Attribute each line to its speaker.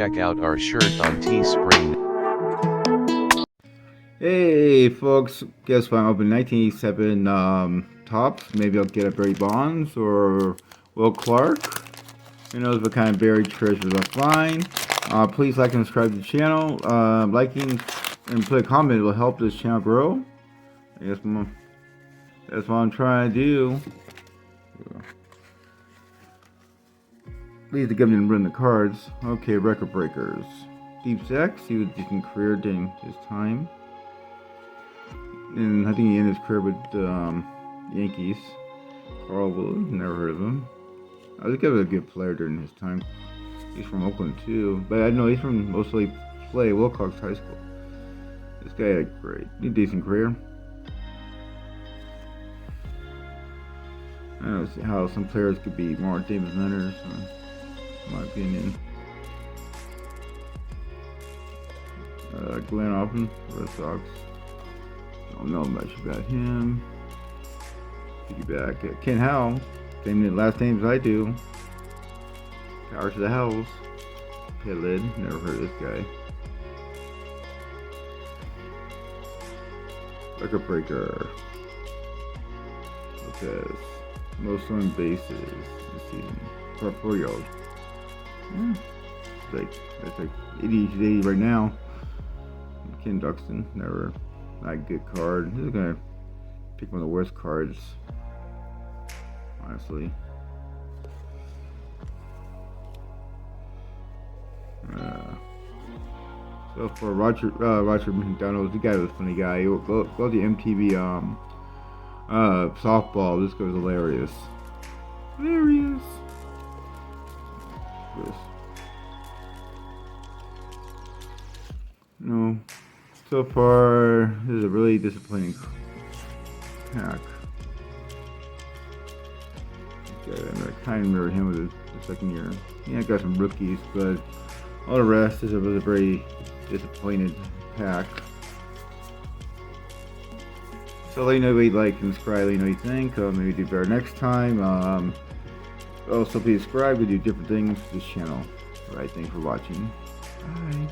Speaker 1: check out our shirt on Teespring.
Speaker 2: Hey folks, guess what? I'm opening 1987 tops. Maybe I'll get a Barry Bonds or Will Clark. Who knows what kind of buried treasures I'll find. Please like and subscribe to the channel. Liking and put a comment will help this channel grow. I guess that's what I'm trying to do. Please give me to run the cards. Okay, record breakers. Deep Sex, he was a decent career during his time. And I think he ended his career with the Yankees. Carl Willis, never heard of him. I think he was a good player during his time. He's from Oakland too, but I know he's from mostly Wilcox High School. This guy had a decent career. I don't see how some players could be more famous than others, in my opinion. Glenn Hoffman, Red Sox. Don't know much about him. Piggyback. Ken Howell. Same last names I do. Power to the Howells. Pit lid. Never heard of this guy. Record breaker. What's this? Most stolen bases this season. For 4-year-old. That's like 80 right now. Ken Duxton. Never. Not a good card. This is gonna pick one of the worst cards, honestly. So for Roger McDonald, the guy was a funny guy. He go to the MTV softball. This guy was hilarious. Hilarious. No. So far, this is a really disappointing pack. Okay, I kind of remember him with the second year. Yeah, I got some rookies, but all the rest was a very disappointed pack. So let me know what you like and subscribe, let me know what you think. Maybe do better next time. Also, please subscribe. We do different things to this channel. Alright, thanks for watching. Bye.